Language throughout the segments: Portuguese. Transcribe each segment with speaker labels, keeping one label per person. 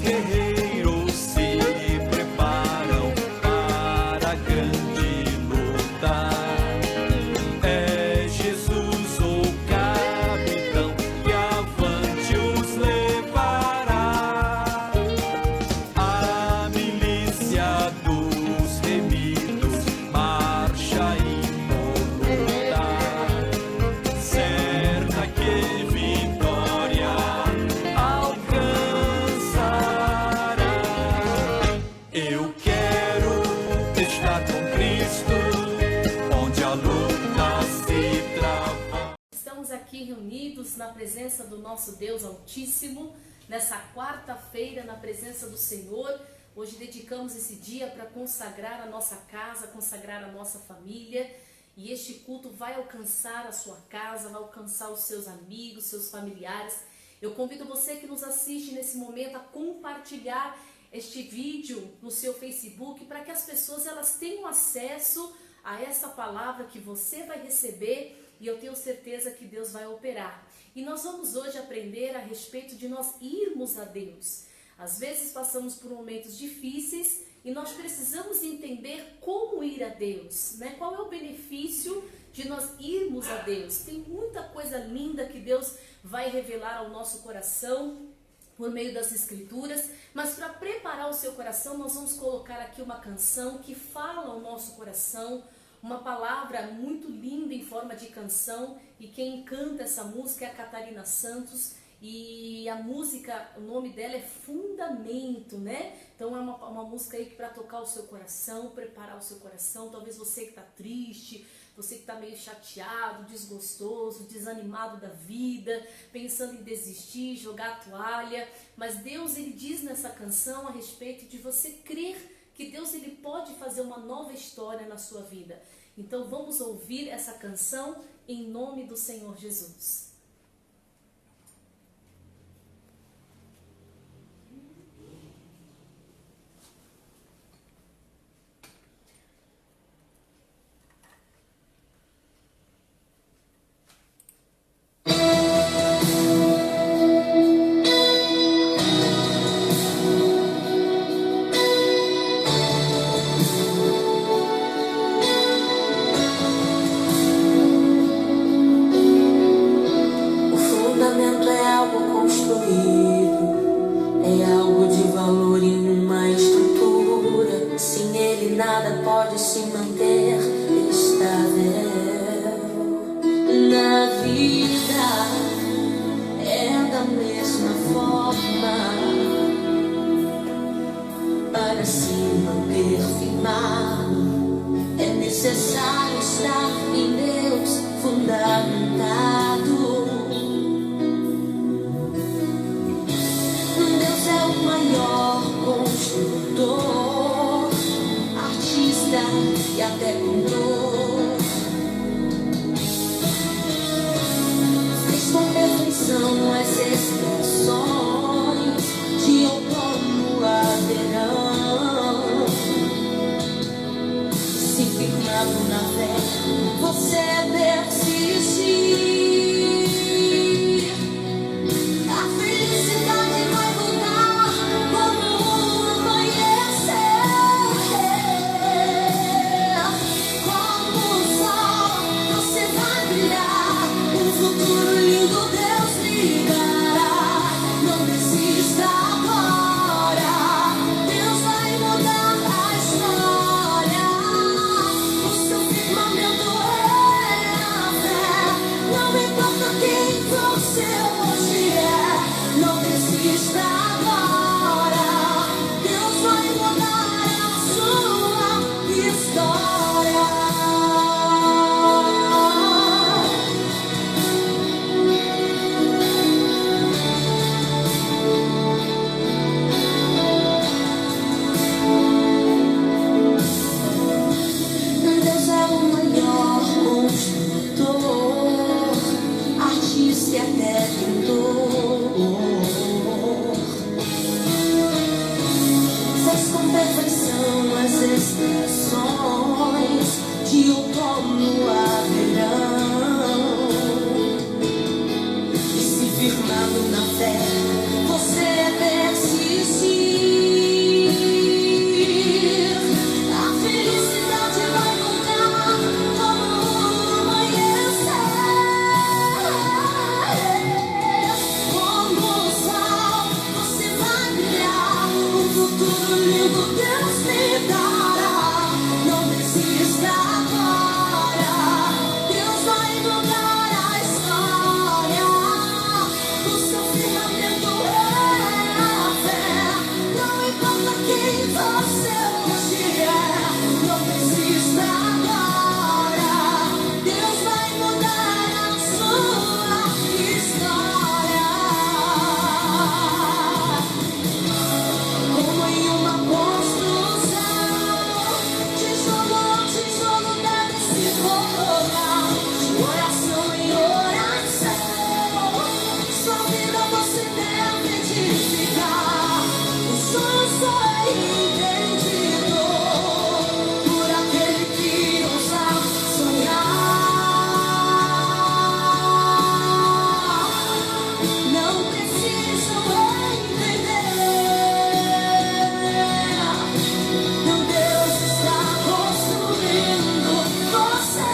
Speaker 1: guerreiros se preparam para a grande luta. É Jesus o capitão que avante os levará. A milícia dos remidos marcha impoluta, certa que vitória alcançará. Eu quero estar com Cristo, onde a luta se trava.
Speaker 2: Estamos aqui reunidos na presença do nosso Deus Altíssimo, nessa quarta-feira, na presença do Senhor. Hoje dedicamos esse dia para consagrar a nossa casa, consagrar a nossa família. E este culto vai alcançar a sua casa, vai alcançar os seus amigos, seus familiares. Eu convido você que nos assiste nesse momento a compartilhar este vídeo no seu Facebook para que as pessoas elas tenham acesso a essa palavra que você vai receber, e eu tenho certeza que Deus vai operar. E nós vamos hoje aprender a respeito de nós irmos a Deus. Às vezes passamos por momentos difíceis e nós precisamos entender como ir a Deus, né? Qual é o benefício de nós irmos a Deus? Tem muita coisa linda que Deus vai revelar ao nosso coração por meio das Escrituras, mas para preparar o seu coração, nós vamos colocar aqui uma canção que fala ao nosso coração, uma palavra muito linda em forma de canção, e quem canta essa música é a Catarina Santos, e a música, o nome dela é Fundamento, né? Então é uma música aí para tocar o seu coração, preparar o seu coração. Talvez você que está triste, você que está meio chateado, desgostoso, desanimado da vida, pensando em desistir, jogar a toalha. Mas Deus, ele diz nessa canção a respeito de você crer que Deus, ele pode fazer uma nova história na sua vida. Então vamos ouvir essa canção em nome do Senhor Jesus.
Speaker 3: firmado na fé, você persiste. lindo Deus me dará. Não desista agora, Deus vai mudar a história. O seu firmamento é a fé. Não importa quem você hoje é, não desista agora, Deus vai mudar a sua história. Como em uma construção, tijolo a tijolo deve se colocar, de oração em oração, sua vida você deve edificar. O sonho só é entendido por aquele que ousa sonhar. Não preciso entender, meu Deus está construindo você.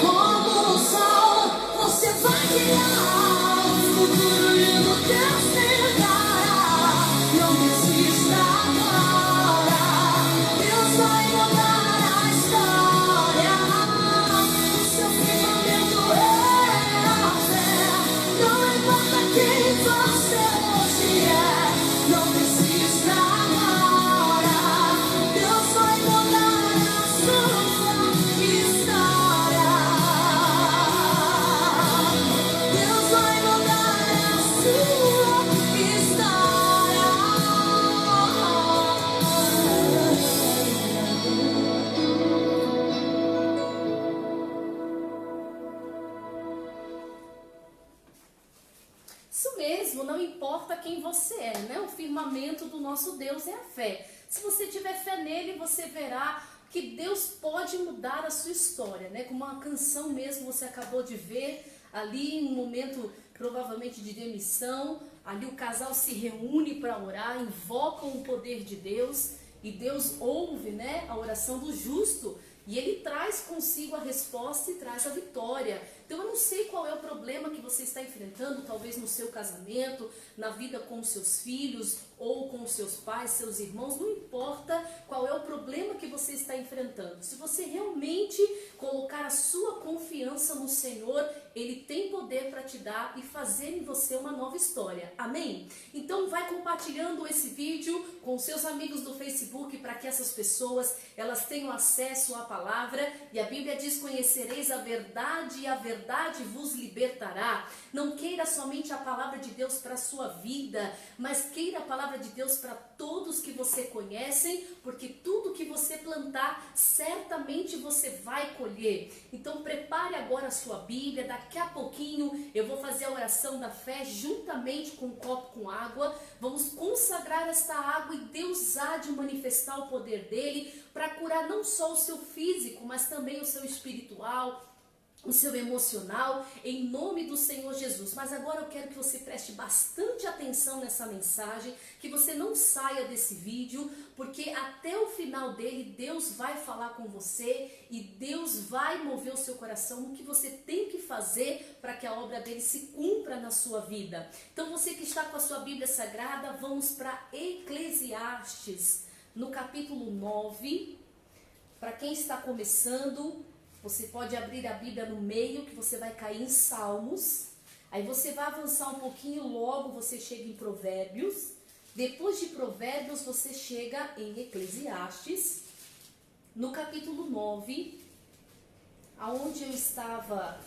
Speaker 3: Como o sol, você vai guiar o futuro lindo Deus me dará. Não desista agora, Deus vai mudar a história. O seu firmamento é a fé. Não importa quem você hoje é, não desista agora, Deus vai mudar a sua história. Deus vai mudar a sua história.
Speaker 2: Isso mesmo, não importa quem você é, né? O firmamento do nosso Deus é a fé. Se você tiver fé nele, você verá que Deus pode mudar a sua história, né? Como uma canção mesmo, você acabou de ver ali em um momento provavelmente de demissão, ali o casal se reúne para orar, invocam o poder de Deus e Deus ouve, né, a oração do justo. E ele traz consigo a resposta e traz a vitória. Então eu não sei qual é o problema que você está enfrentando, talvez no seu casamento, na vida com os seus filhos, ou com os seus pais, seus irmãos, não importa qual é o problema que você está enfrentando. Se você realmente colocar a sua confiança no Senhor, Ele tem poder para te dar e fazer em você uma nova história. Amém? Então vai compartilhando esse vídeo com seus amigos do Facebook para que essas pessoas, elas tenham acesso à palavra. E a Bíblia diz: conhecereis a verdade e a verdade vos libertará. Não queira somente a palavra de Deus para a sua vida, mas queira a palavra de Deus para todos que você conhece, porque tudo que você plantar, certamente você vai colher. Então prepare agora a sua Bíblia. Daqui a pouquinho eu vou fazer a oração da fé juntamente com um copo com água. Vamos consagrar esta água e Deus há de manifestar o poder dele para curar não só o seu físico, mas também o seu espiritual, o seu emocional, em nome do Senhor Jesus. Mas agora eu quero que você preste bastante atenção nessa mensagem, que você não saia desse vídeo, porque até o final dele Deus vai falar com você e Deus vai mover o seu coração no que você tem que fazer para que a obra dele se cumpra na sua vida. Então você que está com a sua Bíblia Sagrada, vamos para Eclesiastes, no capítulo 9. Para quem está começando, você pode abrir a Bíblia no meio, que você vai cair em Salmos. Aí você vai avançar um pouquinho, logo você chega em Provérbios. Depois de Provérbios, você chega em Eclesiastes, no capítulo 9, aonde eu estava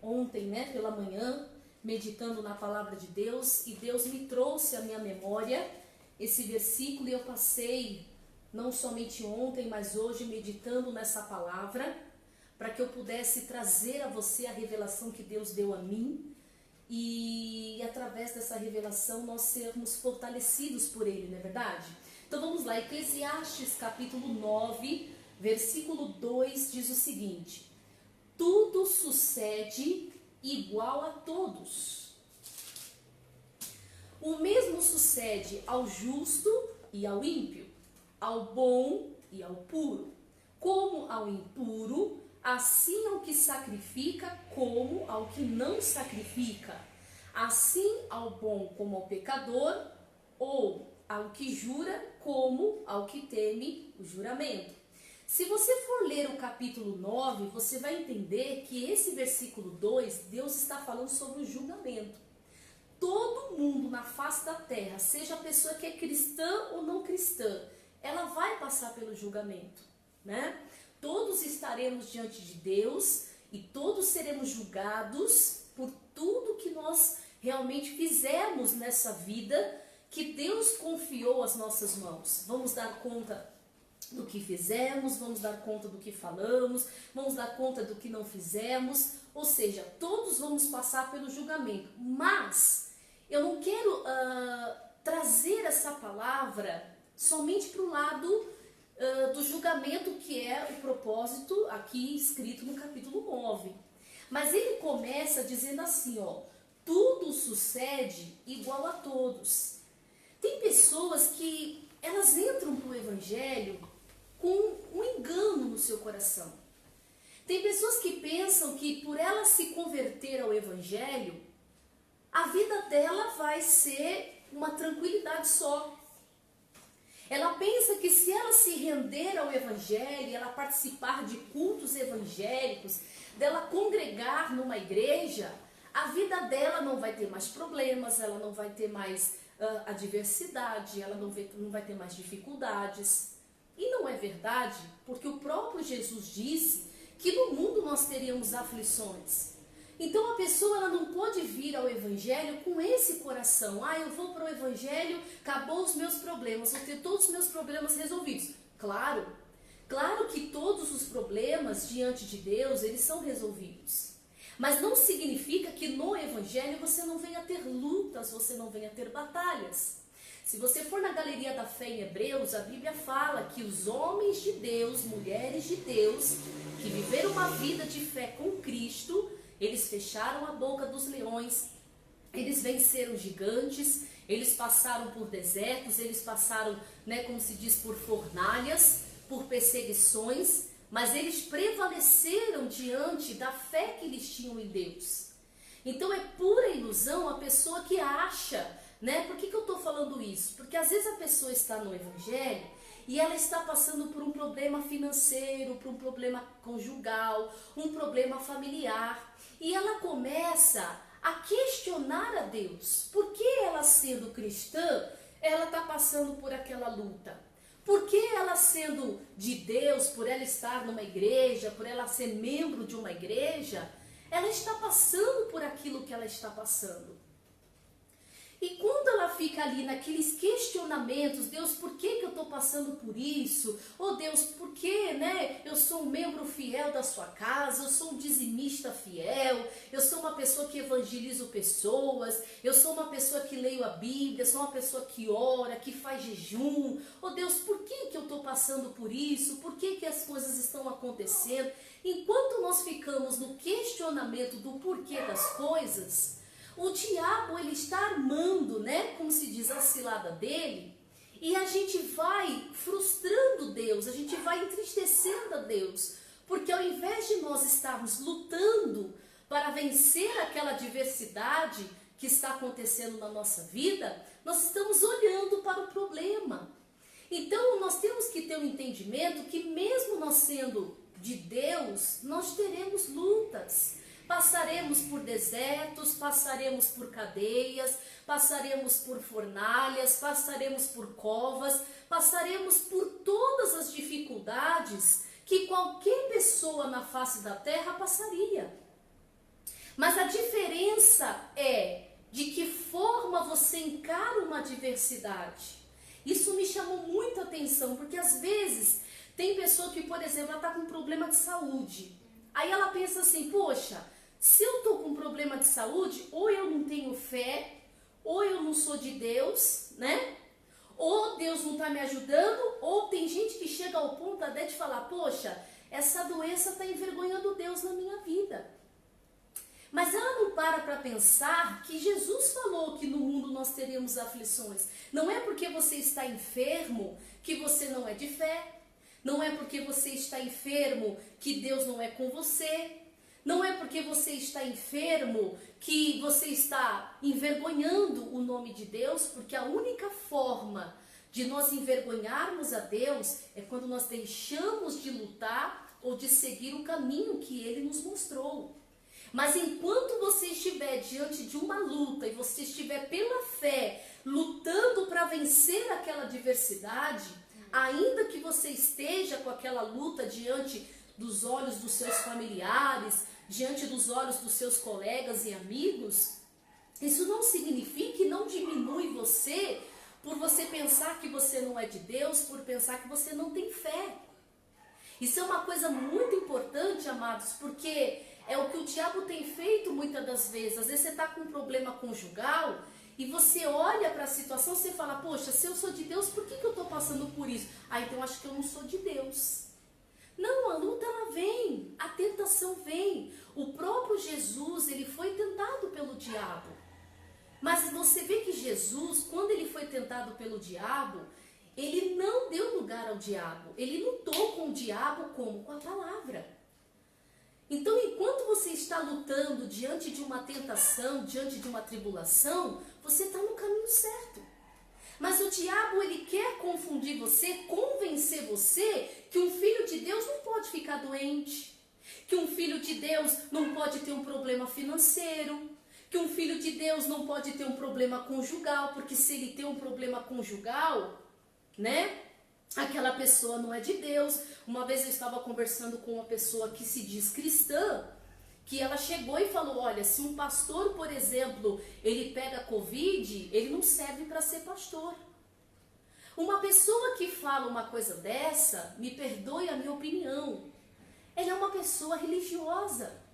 Speaker 2: ontem, né, pela manhã, meditando na palavra de Deus, e Deus me trouxe à minha memória esse versículo, e eu passei não somente ontem, mas hoje meditando nessa palavra, para que eu pudesse trazer a você a revelação que Deus deu a mim, e através dessa revelação nós sermos fortalecidos por Ele, não é verdade? Então vamos lá, Eclesiastes capítulo 9, versículo 2 diz o seguinte: tudo sucede igual a todos. O mesmo sucede ao justo e ao ímpio, ao bom e ao puro, como ao impuro, assim ao que sacrifica como ao que não sacrifica. assim ao bom como ao pecador, ou ao que jura como ao que teme o juramento. Se você for ler o capítulo 9, você vai entender que esse versículo 2, Deus está falando sobre o julgamento. Todo mundo na face da terra, seja a pessoa que é cristã ou não cristã, ela vai passar pelo julgamento, né? Todos estaremos diante de Deus e todos seremos julgados por tudo que nós realmente fizemos nessa vida que Deus confiou às nossas mãos. Vamos dar conta do que fizemos, vamos dar conta do que falamos, vamos dar conta do que não fizemos, ou seja, todos vamos passar pelo julgamento. Mas eu não quero trazer essa palavra somente para o lado do julgamento, que é o propósito aqui escrito no capítulo 9. Mas ele começa dizendo assim, ó, tudo sucede igual a todos. Tem pessoas que elas entram para o evangelho com um engano no seu coração. Tem pessoas que pensam que por ela se converter ao evangelho, a vida dela vai ser uma tranquilidade só. Ela pensa que se ela se render ao evangelho, ela participar de cultos evangélicos, dela congregar numa igreja, a vida dela não vai ter mais problemas, ela não vai ter mais adversidade, ela não vai ter mais dificuldades. E não é verdade, porque o próprio Jesus disse que no mundo nós teríamos aflições. Então a pessoa ela não pode vir ao evangelho com esse coração. Ah, eu vou para o evangelho, acabou os meus problemas, vou ter todos os meus problemas resolvidos. Claro que todos os problemas diante de Deus, eles são resolvidos. Mas não significa que no evangelho você não venha ter lutas, você não venha ter batalhas. Se você for na Galeria da Fé em Hebreus, a Bíblia fala que os homens de Deus, mulheres de Deus, que viveram uma vida de fé com Cristo, eles fecharam a boca dos leões, eles venceram gigantes, eles passaram por desertos, eles passaram, como se diz, por fornalhas, por perseguições, mas eles prevaleceram diante da fé que eles tinham em Deus. Então é pura ilusão a pessoa que acha, Por que eu estou falando isso? Porque às vezes a pessoa está no evangelho e ela está passando por um problema financeiro, por um problema conjugal, um problema familiar, e ela começa a questionar a Deus. Por que ela, sendo cristã, ela está passando por aquela luta? Por que ela, sendo de Deus, por ela estar numa igreja, por ela ser membro de uma igreja, ela está passando por aquilo que ela está passando? E quando ela fica ali naqueles questionamentos, Deus, por que eu estou passando por isso? Oh Deus, por que, eu sou um membro fiel da sua casa, eu sou um dizimista fiel, eu sou uma pessoa que evangelizo pessoas, eu sou uma pessoa que leio a Bíblia, sou uma pessoa que ora, que faz jejum. Oh Deus, por que eu estou passando por isso? Por que as coisas estão acontecendo? Enquanto nós ficamos no questionamento do porquê das coisas, o diabo, ele está armando, como se diz, a cilada dele, e a gente vai frustrando Deus, a gente vai entristecendo a Deus, porque ao invés de nós estarmos lutando para vencer aquela adversidade que está acontecendo na nossa vida, nós estamos olhando para o problema. Então nós temos que ter um entendimento que mesmo nós sendo de Deus, nós teremos lutas. Passaremos por desertos, passaremos por cadeias, passaremos por fornalhas, passaremos por covas, passaremos por todas as dificuldades que qualquer pessoa na face da terra passaria. Mas a diferença é de que forma você encara uma adversidade. Isso me chamou muita atenção, porque às vezes tem pessoa que, por exemplo, ela está com um problema de saúde. Aí ela pensa assim, poxa, se eu estou com um problema de saúde, ou eu não tenho fé, ou eu não sou de Deus, ou Deus não está me ajudando, ou tem gente que chega ao ponto até de falar, poxa, essa doença está envergonhando Deus na minha vida. Mas ela não para pensar que Jesus falou que no mundo nós teríamos aflições. Não é porque você está enfermo que você não é de fé. Não é porque você está enfermo que Deus não é com você. Não é porque você está enfermo que você está envergonhando o nome de Deus, porque a única forma de nós envergonharmos a Deus é quando nós deixamos de lutar ou de seguir o caminho que Ele nos mostrou. Mas enquanto você estiver diante de uma luta e você estiver pela fé lutando para vencer aquela adversidade, ainda que você esteja com aquela luta diante dos olhos dos seus familiares, diante dos olhos dos seus colegas e amigos, isso não significa e não diminui você por você pensar que você não é de Deus, por pensar que você não tem fé. Isso é uma coisa muito importante, amados, porque é o que o diabo tem feito muitas das vezes. Às vezes você está com um problema conjugal e você olha para a situação e você fala, poxa, se eu sou de Deus, por que eu estou passando por isso? Ah, então acho que eu não sou de Deus. Não, a luta ela vem, a tentação vem. O próprio Jesus, ele foi tentado pelo diabo. Mas você vê que Jesus, quando ele foi tentado pelo diabo, ele não deu lugar ao diabo. Ele lutou com o diabo como? Com a palavra. Então, enquanto você está lutando diante de uma tentação, diante de uma tribulação, você está no caminho certo. Mas o diabo, ele quer confundir você, convencer você que um filho de Deus não pode ficar doente, que um filho de Deus não pode ter um problema financeiro, que um filho de Deus não pode ter um problema conjugal, porque se ele tem um problema conjugal, né, aquela pessoa não é de Deus. Uma vez eu estava conversando com uma pessoa que se diz cristã, que ela chegou e falou, olha, se um pastor, por exemplo, ele pega Covid, ele não serve para ser pastor. Uma pessoa que fala uma coisa dessa, me perdoe a minha opinião, ela é uma pessoa religiosa.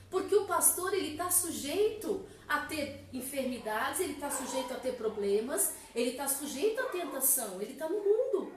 Speaker 2: Porque o pastor, ele está sujeito a ter enfermidades, ele está sujeito a ter problemas, ele está sujeito à tentação, ele está no mundo.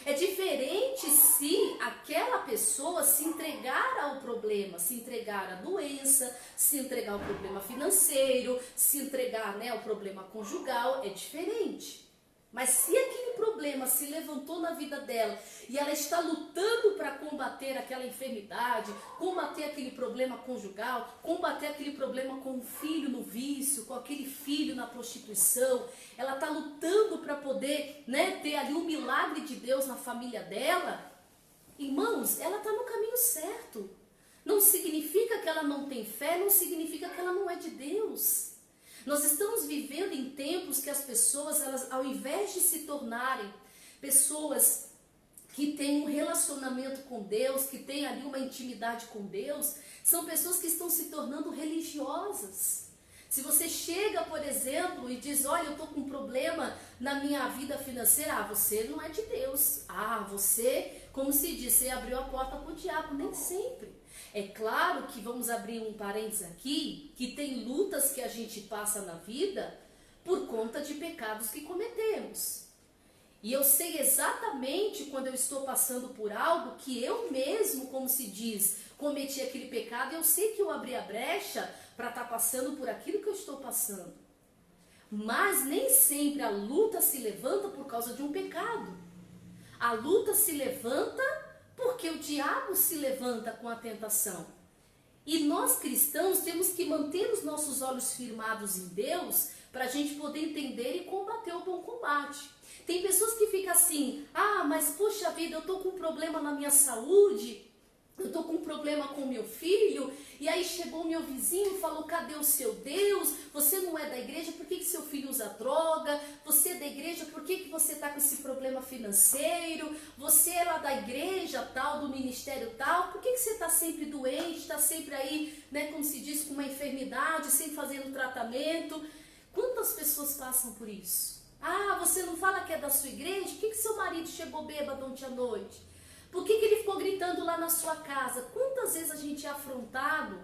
Speaker 2: É diferente se aquela pessoa se entregar ao problema, se entregar à doença, se entregar ao problema financeiro, se entregar, né, ao problema conjugal, é diferente. Mas se aquele problema se levantou na vida dela e ela está lutando para combater aquela enfermidade, combater aquele problema conjugal, combater aquele problema com o filho no vício, com aquele filho na prostituição, ela está lutando para poder, né, ter ali um milagre de Deus na família dela, irmãos, ela está no caminho certo. Não significa que ela não tem fé, não significa que ela não é de Deus. Nós estamos vivendo em tempos que as pessoas, elas, ao invés de se tornarem pessoas que têm um relacionamento com Deus, que têm ali uma intimidade com Deus, são pessoas que estão se tornando religiosas. Se você chega, por exemplo, e diz, olha, eu estou com um problema na minha vida financeira, ah, você não é de Deus. Ah, você, como se diz, você abriu a porta para o diabo. Nem sempre. É claro que vamos abrir um parênteses aqui, que tem lutas que a gente passa na vida por conta de pecados que cometemos. E eu sei exatamente quando eu estou passando por algo que eu mesmo, como se diz, cometi aquele pecado, eu sei que eu abri a brecha para estar passando por aquilo que eu estou passando. Mas nem sempre a luta se levanta por causa de um pecado. A luta se levanta porque o diabo se levanta com a tentação. E nós cristãos temos que manter os nossos olhos firmados em Deus para a gente poder entender e combater o bom combate. Tem pessoas que ficam assim, ah, mas puxa vida, eu estou com um problema na minha saúde, eu estou com um problema com meu filho, e aí chegou meu vizinho e falou, cadê o seu Deus? Você não é da igreja, por que seu filho usa droga? Você é da igreja, por que você está com esse problema financeiro? Você é lá da igreja tal, do ministério tal, por que você está sempre doente, está sempre aí, né, como se diz, com uma enfermidade, sem fazendo tratamento? Quantas pessoas passam por isso? Ah, você não fala que é da sua igreja? Por que seu marido chegou bêbado ontem à noite? Por que ele ficou gritando lá na sua casa? Quantas vezes a gente é afrontado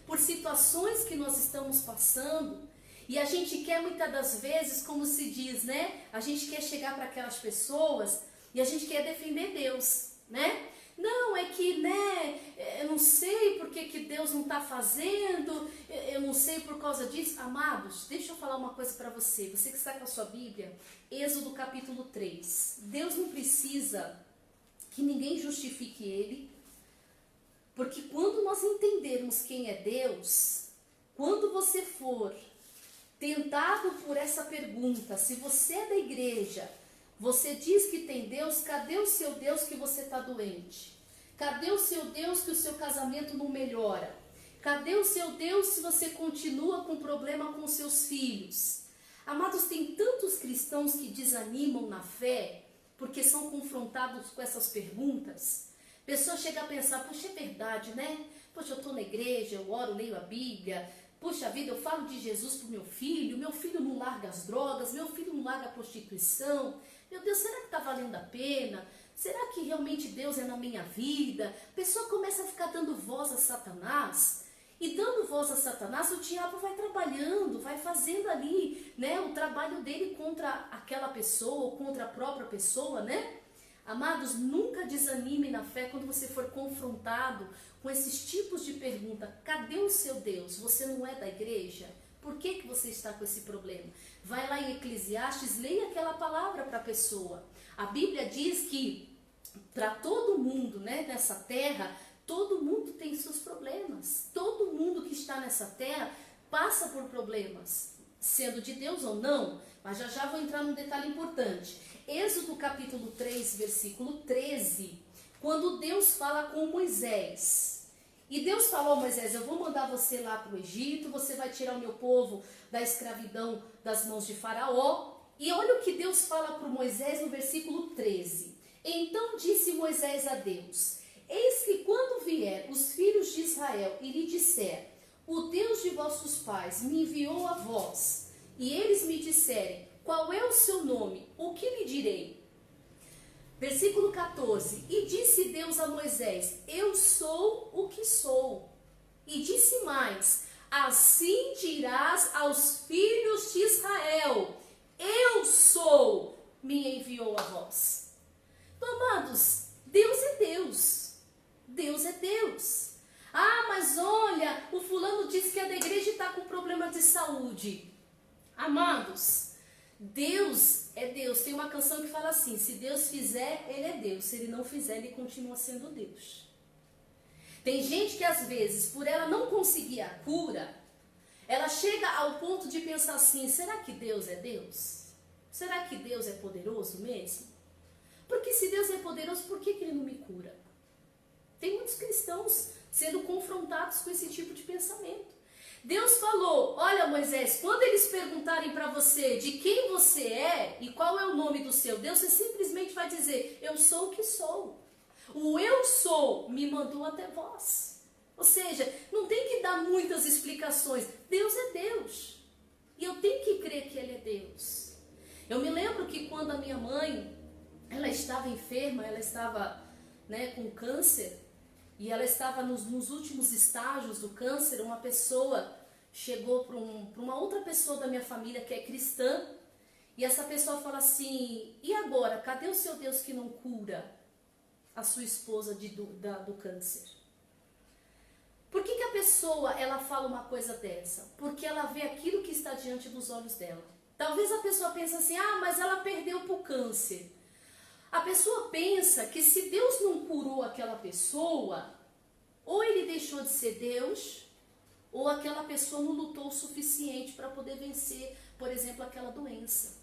Speaker 2: por situações que nós estamos passando e a gente quer muitas das vezes, como se diz, né? A gente quer chegar para aquelas pessoas e a gente quer defender Deus, né? Não, é que, né, eu não sei por que Deus não está fazendo, eu não sei por causa disso. Amados, deixa eu falar uma coisa para você, você que está com a sua Bíblia, Êxodo capítulo 3. Deus não precisa que ninguém justifique ele, Porque quando nós entendermos quem é Deus, quando você for tentado por essa pergunta, se você é da igreja, você diz que tem Deus, cadê o seu Deus que você está doente? Cadê o seu Deus que o seu casamento não melhora? Cadê o seu Deus se você continua com problema com seus filhos? Amados, tem tantos cristãos que desanimam na fé porque são confrontados com essas perguntas. Pessoa chega a pensar, puxa, é verdade, né? Poxa, eu estou na igreja, eu oro, leio a Bíblia. Puxa vida, eu falo de Jesus para o meu filho não larga as drogas, meu filho não larga a prostituição. Meu Deus, será que está valendo a pena? Será que realmente Deus é na minha vida? A pessoa começa a ficar dando voz a Satanás. E dando voz a Satanás, o diabo vai trabalhando, vai fazendo ali, né, o trabalho dele contra aquela pessoa ou contra a própria pessoa, né? Amados, nunca desanime na fé quando você for confrontado com esses tipos de pergunta. Cadê o seu Deus? Você não é da igreja? Por que você está com esse problema? Vai lá em Eclesiastes, leia aquela palavra para a pessoa. A Bíblia diz que para todo mundo, né, nessa terra, todo mundo tem seus problemas. Todo mundo que está nessa terra passa por problemas, sendo de Deus ou não. Mas já vou entrar num detalhe importante. Êxodo capítulo 3, versículo 13, quando Deus fala com Moisés. E Deus falou a Moisés, eu vou mandar você lá para o Egito, você vai tirar o meu povo da escravidão das mãos de Faraó. E olha o que Deus fala para Moisés no versículo 13. Então disse Moisés a Deus, eis que quando vier os filhos de Israel e lhe disser, o Deus de vossos pais me enviou a vós, e eles me disserem, qual é o seu nome? O que lhe direi? Versículo 14. E disse Deus a Moisés, eu sou o que sou. E disse mais, assim dirás aos filhos de Israel, eu sou, me enviou a vós. Então, amados, Deus é Deus. Deus é Deus. Ah, mas olha, o fulano disse que é da igreja e está com problema de saúde. Amados, Deus é Deus. Tem uma canção que fala assim, se Deus fizer, Ele é Deus. Se Ele não fizer, Ele continua sendo Deus. Tem gente que às vezes, por ela não conseguir a cura, ela chega ao ponto de pensar assim, será que Deus é Deus? Será que Deus é poderoso mesmo? Porque se Deus é poderoso, por que Ele não me cura? Tem muitos cristãos sendo confrontados com esse tipo de pensamento. Deus falou, olha Moisés, quando eles perguntarem para você de quem você é e qual é o nome do seu Deus, você simplesmente vai dizer, eu sou o que sou. O eu sou me mandou até vós. Ou seja, não tem que dar muitas explicações. Deus é Deus. E eu tenho que crer que Ele é Deus. Eu me lembro que quando a minha mãe, ela estava enferma, ela estava, né, com câncer, e ela estava nos últimos estágios do câncer, uma pessoa chegou para uma outra pessoa da minha família que é cristã, e essa pessoa fala assim, e agora, cadê o seu Deus que não cura a sua esposa do câncer? Por que a pessoa, ela fala uma coisa dessa? Porque ela vê aquilo que está diante dos olhos dela. Talvez a pessoa pense assim, ah, mas ela perdeu para o câncer. A pessoa pensa que se Deus não curou aquela pessoa, ou Ele deixou de ser Deus, ou aquela pessoa não lutou o suficiente para poder vencer, por exemplo, aquela doença.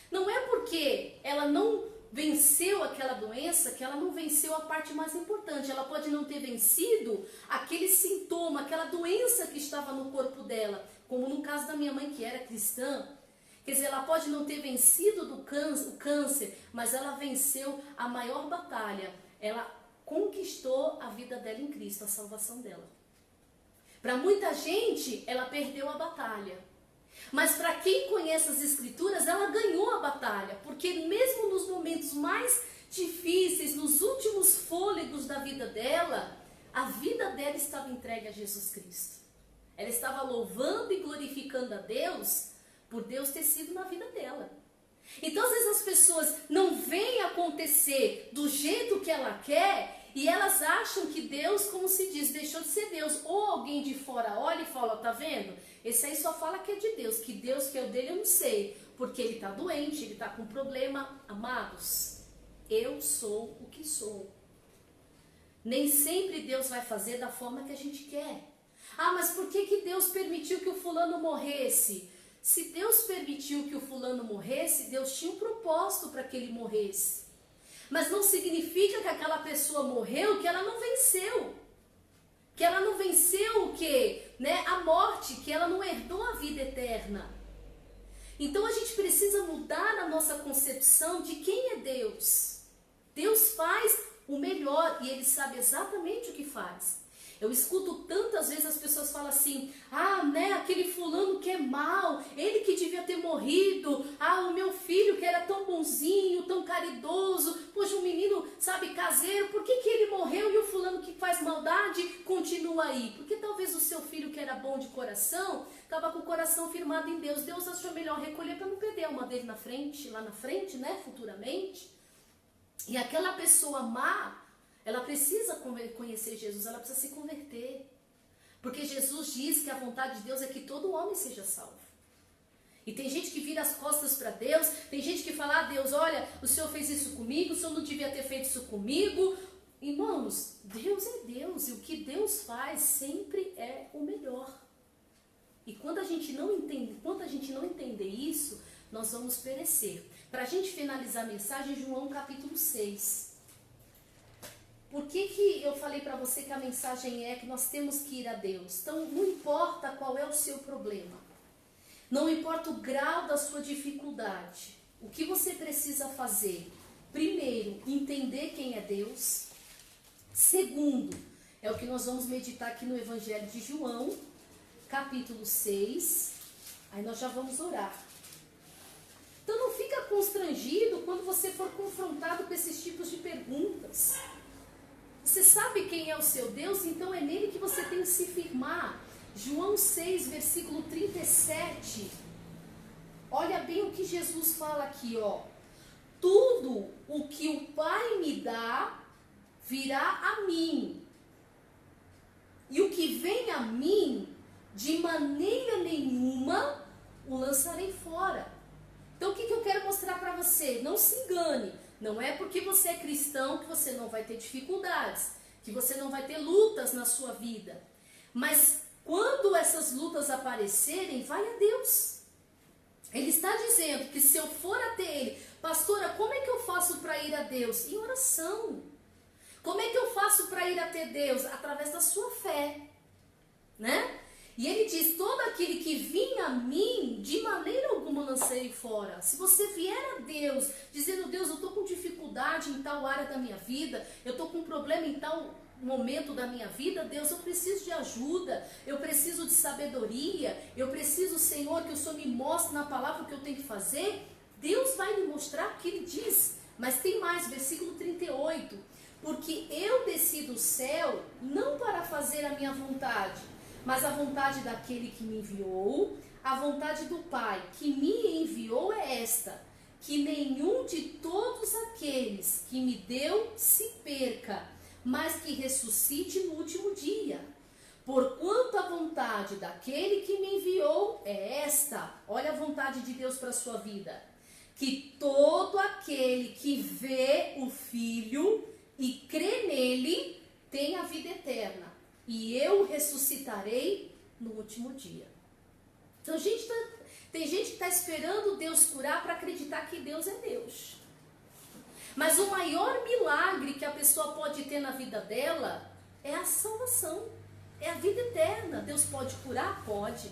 Speaker 2: Não é porque ela não venceu aquela doença que ela não venceu a parte mais importante. Ela pode não ter vencido aquele sintoma, aquela doença que estava no corpo dela, como no caso da minha mãe que era cristã. Quer dizer, ela pode não ter vencido o câncer, mas ela venceu a maior batalha. Ela conquistou a vida dela em Cristo, a salvação dela. Para muita gente, ela perdeu a batalha. Mas para quem conhece as Escrituras, ela ganhou a batalha. Porque mesmo nos momentos mais difíceis, nos últimos fôlegos da vida dela, a vida dela estava entregue a Jesus Cristo. Ela estava louvando e glorificando a Deus por Deus ter sido na vida dela. Então, às vezes as pessoas não veem acontecer do jeito que ela quer e elas acham que Deus, como se diz, deixou de ser Deus. Ou alguém de fora olha e fala, tá vendo? Esse aí só fala que é de Deus, que Deus que é o dele eu não sei, porque ele está doente, ele está com problema. Amados, eu sou o que sou. Nem sempre Deus vai fazer da forma que a gente quer. Ah, mas por que Deus permitiu que o fulano morresse? Se Deus permitiu que o fulano morresse, Deus tinha um propósito para que ele morresse. Mas não significa que aquela pessoa morreu, que ela não venceu. Que ela não venceu o quê? A morte, que ela não herdou a vida eterna. Então a gente precisa mudar a nossa concepção de quem é Deus. Deus faz o melhor e Ele sabe exatamente o que faz. Eu escuto tantas vezes as pessoas falam assim, aquele fulano que é mau, ele que devia ter morrido, o meu filho que era tão bonzinho, tão caridoso, poxa, um menino, caseiro, por que ele morreu e o fulano que faz maldade continua aí? Porque talvez o seu filho que era bom de coração, estava com o coração firmado em Deus, Deus achou melhor recolher para não perder a alma dele lá na frente, futuramente. E aquela pessoa má, ela precisa conhecer Jesus, ela precisa se converter. Porque Jesus diz que a vontade de Deus é que todo homem seja salvo. E tem gente que vira as costas para Deus, tem gente que fala, Deus, olha, o Senhor fez isso comigo, o Senhor não devia ter feito isso comigo. Irmãos, Deus é Deus e o que Deus faz sempre é o melhor. E quando a gente não entender isso, nós vamos perecer. Para a gente finalizar a mensagem, João capítulo 6. Por que eu falei para você que a mensagem é que nós temos que ir a Deus? Então, não importa qual é o seu problema. Não importa o grau da sua dificuldade. O que você precisa fazer? Primeiro, entender quem é Deus. Segundo, é o que nós vamos meditar aqui no Evangelho de João, capítulo 6. Aí nós já vamos orar. Então não fica constrangido quando você for confrontado com esses tipos de perguntas. Você sabe quem é o seu Deus, então é nele que você tem que se firmar. João 6, versículo 37. Olha bem o que Jesus fala aqui, ó. Tudo o que o Pai me dá virá a mim. E o que vem a mim, de maneira nenhuma o lançarei fora. Então o que eu quero mostrar para você? Não se engane. Não é porque você é cristão que você não vai ter dificuldades, que você não vai ter lutas na sua vida. Mas quando essas lutas aparecerem, vai a Deus. Ele está dizendo que se eu for até Ele, pastora, como é que eu faço para ir a Deus? Em oração. Como é que eu faço para ir até Deus? Através da sua fé, né? E ele diz, todo aquele que vinha a mim, de maneira alguma lancei fora. Se você vier a Deus, dizendo, Deus, eu estou com dificuldade em tal área da minha vida, eu estou com um problema em tal momento da minha vida, Deus, eu preciso de ajuda, eu preciso de sabedoria, eu preciso, Senhor, que o Senhor me mostre na palavra o que eu tenho que fazer, Deus vai me mostrar o que Ele diz. Mas tem mais, versículo 38, porque eu desci do céu não para fazer a minha vontade, mas a vontade daquele que me enviou, a vontade do Pai que me enviou é esta, que nenhum de todos aqueles que me deu se perca, mas que ressuscite no último dia. Porquanto a vontade daquele que me enviou é esta, olha a vontade de Deus para a sua vida, que todo aquele que vê o Filho e crê nele tem a vida eterna. E eu ressuscitarei no último dia. Então, tem gente que está esperando Deus curar para acreditar que Deus é Deus. Mas o maior milagre que a pessoa pode ter na vida dela é a salvação. É a vida eterna. Deus pode curar? Pode.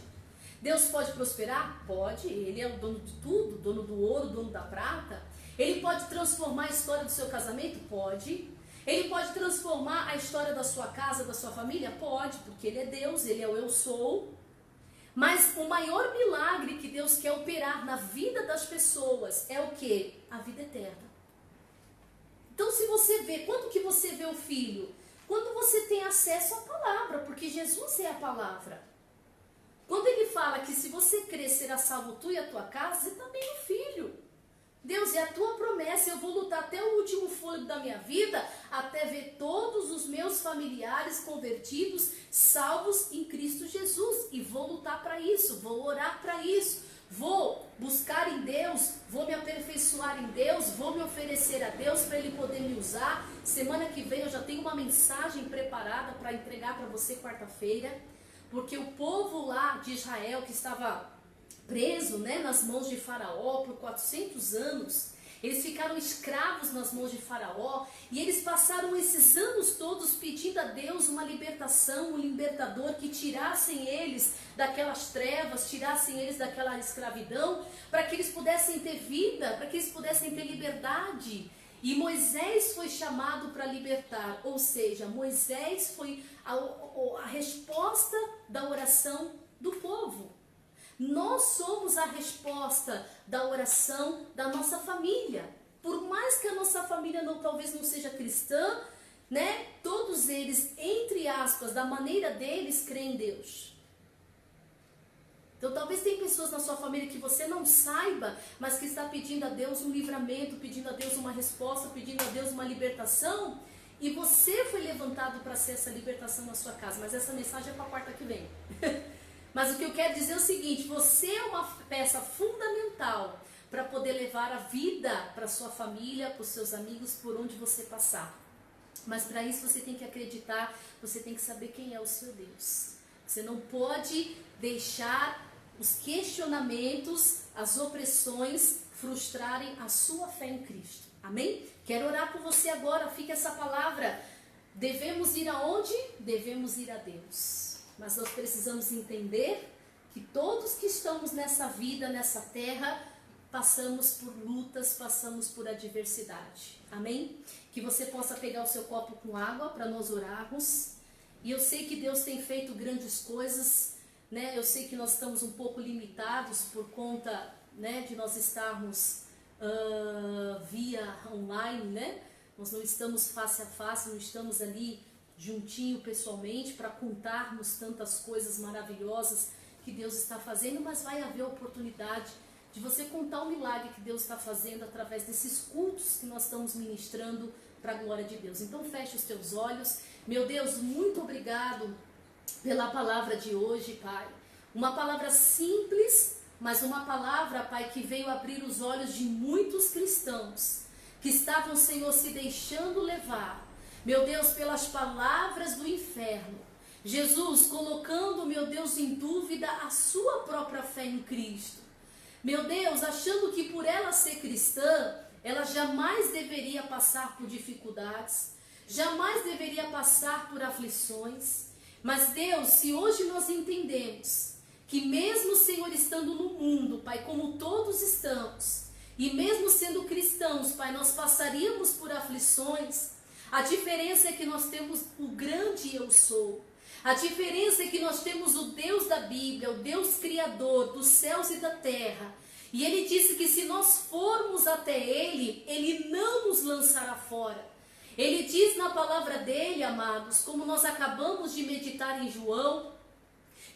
Speaker 2: Deus pode prosperar? Pode. Ele é o dono de tudo, dono do ouro, dono da prata. Ele pode transformar a história do seu casamento? Pode. Ele pode transformar a história da sua casa, da sua família? Pode, porque Ele é Deus, Ele é o eu sou. Mas o maior milagre que Deus quer operar na vida das pessoas é o quê? A vida eterna. Então se você vê, quando que você vê o Filho? Quando você tem acesso à palavra, porque Jesus é a palavra. Quando Ele fala que se você crer será salvo tu e a tua casa, você também é o Filho. Deus, é a tua promessa, eu vou lutar até o último fôlego da minha vida, até ver todos os meus familiares convertidos, salvos em Cristo Jesus. E vou lutar para isso, vou orar para isso, vou buscar em Deus, vou me aperfeiçoar em Deus, vou me oferecer a Deus para Ele poder me usar. Semana que vem eu já tenho uma mensagem preparada para entregar para você quarta-feira, porque o povo lá de Israel que estava preso, né, nas mãos de Faraó por 400 anos, eles ficaram escravos nas mãos de Faraó e eles passaram esses anos todos pedindo a Deus uma libertação, um libertador que tirassem eles daquelas trevas, tirassem eles daquela escravidão, para que eles pudessem ter vida, para que eles pudessem ter liberdade. E Moisés foi chamado para libertar, ou seja, Moisés foi a resposta da oração do povo. Nós somos a resposta da oração da nossa família. Por mais que a nossa família talvez não seja cristã, né? Todos eles, entre aspas, da maneira deles, creem em Deus. Então talvez tem pessoas na sua família que você não saiba, mas que está pedindo a Deus um livramento, pedindo a Deus uma resposta, pedindo a Deus uma libertação, e você foi levantado para ser essa libertação na sua casa. Mas essa mensagem é para a quarta que vem. Mas o que eu quero dizer é o seguinte: você é uma peça fundamental para poder levar a vida para sua família, para os seus amigos, por onde você passar. Mas para isso você tem que acreditar, você tem que saber quem é o seu Deus. Você não pode deixar os questionamentos, as opressões frustrarem a sua fé em Cristo. Amém? Quero orar por você agora, fica essa palavra. Devemos ir aonde? Devemos ir a Deus. Mas nós precisamos entender que todos que estamos nessa vida, nessa terra, passamos por lutas, passamos por adversidade. Amém? Que você possa pegar o seu copo com água para nós orarmos. E eu sei que Deus tem feito grandes coisas, né? Eu sei que nós estamos um pouco limitados por conta, né, de nós estarmos via online, né? Nós não estamos face a face, não estamos ali juntinho pessoalmente para contarmos tantas coisas maravilhosas que Deus está fazendo, mas vai haver oportunidade de você contar o milagre que Deus está fazendo através desses cultos que nós estamos ministrando para a glória de Deus. Então feche os teus olhos. Meu Deus, muito obrigado pela palavra de hoje, Pai. Uma palavra simples, mas uma palavra, Pai, que veio abrir os olhos de muitos cristãos que estavam, Senhor, se deixando levar, meu Deus, pelas palavras do inferno. Jesus, colocando, meu Deus, em dúvida a sua própria fé em Cristo. Meu Deus, achando que por ela ser cristã, ela jamais deveria passar por dificuldades, jamais deveria passar por aflições. Mas Deus, se hoje nós entendemos que mesmo, Senhor, estando no mundo, Pai, como todos estamos, e mesmo sendo cristãos, Pai, nós passaríamos por aflições, a diferença é que nós temos o grande eu sou. A diferença é que nós temos o Deus da Bíblia, o Deus Criador dos céus e da terra. E Ele disse que se nós formos até Ele, Ele não nos lançará fora. Ele diz na palavra dEle, amados, como nós acabamos de meditar em João,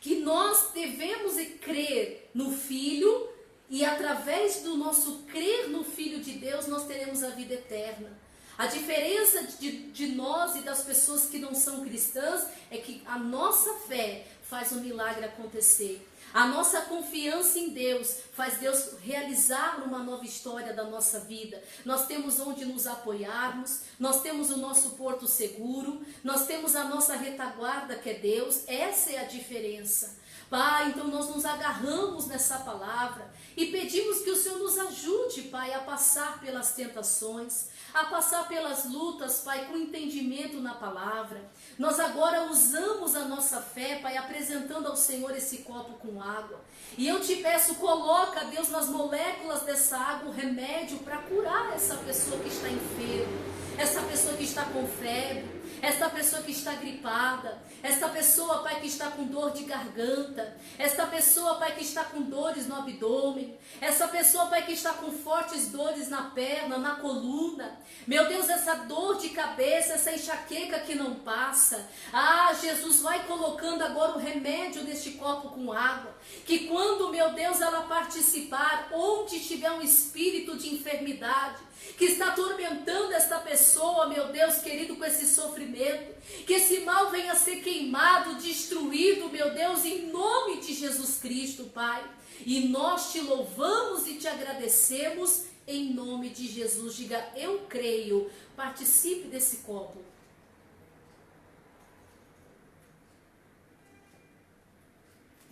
Speaker 2: que nós devemos crer no Filho, e através do nosso crer no Filho de Deus, nós teremos a vida eterna. A diferença de nós e das pessoas que não são cristãs é que a nossa fé faz um milagre acontecer. A nossa confiança em Deus faz Deus realizar uma nova história da nossa vida. Nós temos onde nos apoiarmos, nós temos o nosso porto seguro, nós temos a nossa retaguarda que é Deus. Essa é a diferença. Pai, então nós nos agarramos nessa palavra e pedimos que o Senhor nos ajude, Pai, a passar pelas tentações, a passar pelas lutas, Pai, com entendimento na palavra. Nós agora usamos a nossa fé, Pai, apresentando ao Senhor esse copo com água. E eu te peço, coloca, Deus, nas moléculas dessa água o remédio para curar essa pessoa que está enferma, essa pessoa que está com febre, esta pessoa que está gripada, esta pessoa, Pai, que está com dor de garganta, esta pessoa, Pai, que está com dores no abdômen, essa pessoa, Pai, que está com fortes dores na perna, na coluna, meu Deus, essa dor de cabeça, essa enxaqueca que não passa. Ah, Jesus, vai colocando agora o remédio neste copo com água, que quando, meu Deus, ela participar, onde tiver um espírito de enfermidade, que está atormentando esta pessoa, meu Deus querido, com esse sofrimento, que esse mal venha a ser queimado, destruído, meu Deus, em nome de Jesus Cristo, Pai. E nós te louvamos e te agradecemos em nome de Jesus. Diga, eu creio. Participe desse copo.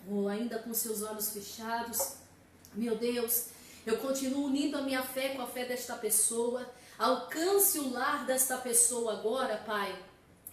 Speaker 2: Ou ainda com seus olhos fechados. Meu Deus, eu continuo unindo a minha fé com a fé desta pessoa. Alcance o lar desta pessoa agora, Pai.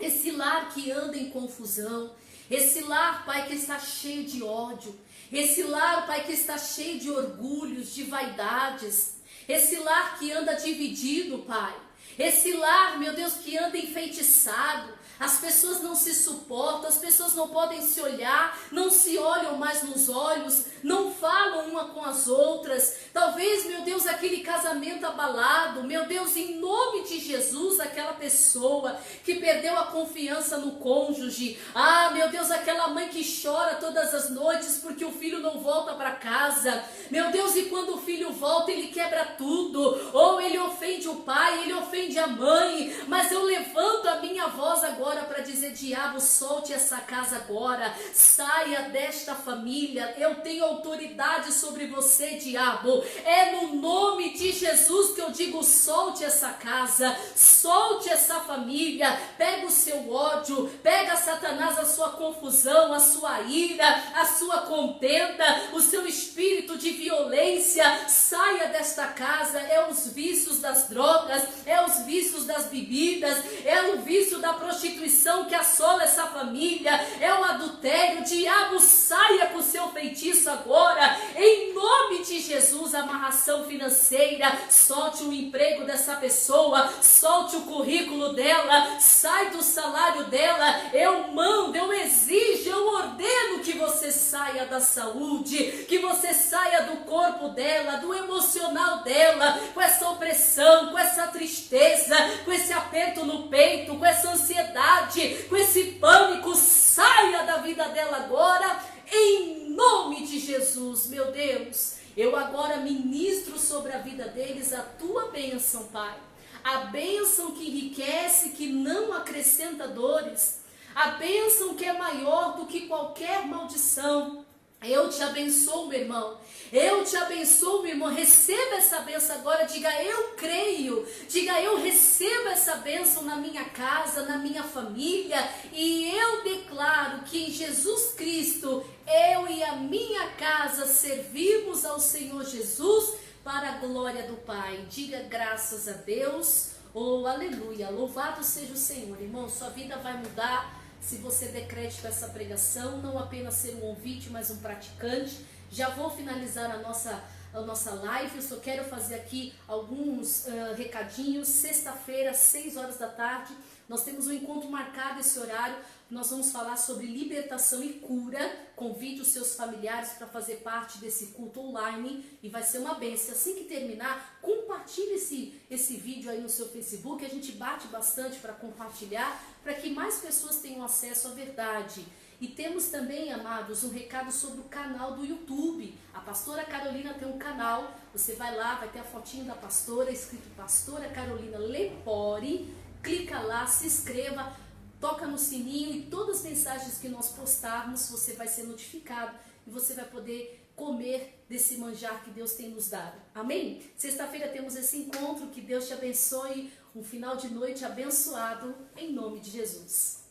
Speaker 2: Esse lar que anda em confusão. Esse lar, Pai, que está cheio de ódio. Esse lar, Pai, que está cheio de orgulhos, de vaidades. Esse lar que anda dividido, Pai. Esse lar, meu Deus, que anda enfeitiçado. As pessoas não se suportam, as pessoas não podem se olhar, não se olham mais nos olhos, não falam uma com as outras. Talvez, meu Deus, aquele casamento abalado, meu Deus, em nome de Jesus, aquela pessoa que perdeu a confiança no cônjuge. Ah, meu Deus, aquela mãe que chora todas as noites porque o filho não volta para casa. Meu Deus, e quando o filho volta, ele quebra tudo. Ou ele ofende o pai, ele ofende a mãe. Mas eu levanto a minha voz agora para dizer, diabo, solte essa casa agora, saia desta família, eu tenho autoridade sobre você, diabo, é no nome de Jesus que eu digo, solte essa casa, solte essa família, pega o seu ódio, pega, Satanás, a sua confusão, a sua ira, a sua contenda, o seu espírito de violência, saia desta casa. É os vícios das drogas, é os vícios das bebidas, é o vício da prostituição que assola essa família, é o adultério. Diabo, saia com o seu feitiço agora, em nome de Jesus. Amarração financeira, solte o emprego dessa pessoa, solte o currículo dela, sai do salário dela. Eu mando, eu exijo, eu ordeno que você saia da saúde, que você saia do corpo dela, do emocional dela, com essa opressão, com essa tristeza, com esse aperto no peito, com essa ansiedade, com esse pânico. Saia da vida dela agora, em nome de Jesus. Meu Deus, eu agora ministro sobre a vida deles a tua bênção, Pai. A bênção que enriquece, que não acrescenta dores. A bênção que é maior do que qualquer maldição. Eu te abençoo, meu irmão. Eu te abençoo, meu irmão. Receba essa bênção agora. Diga, eu creio. Diga, eu recebo essa bênção na minha casa, na minha família. E eu declaro que em Jesus Cristo, eu e a minha casa servimos ao Senhor Jesus para a glória do Pai. Diga graças a Deus. Oh, aleluia. Louvado seja o Senhor. Irmão, sua vida vai mudar se você der crédito a essa pregação, não apenas ser um ouvinte, mas um praticante. Já vou finalizar a nossa live, eu só quero fazer aqui alguns recadinhos. Sexta-feira, 6 horas da tarde, nós temos um encontro marcado esse horário. Nós vamos falar sobre libertação e cura. Convide os seus familiares para fazer parte desse culto online e vai ser uma bênção. Assim que terminar, compartilhe esse vídeo aí no seu Facebook. A gente bate bastante para compartilhar, para que mais pessoas tenham acesso à verdade. E temos também, amados, um recado sobre o canal do YouTube. A pastora Carolina tem um canal, você vai lá, vai ter a fotinho da pastora, escrito Pastora Carolina Lepori. Clica lá, se inscreva, toca no sininho e todas as mensagens que nós postarmos, você vai ser notificado e você vai poder comer desse manjar que Deus tem nos dado. Amém? Sexta-feira temos esse encontro, que Deus te abençoe, um final de noite abençoado, em nome de Jesus.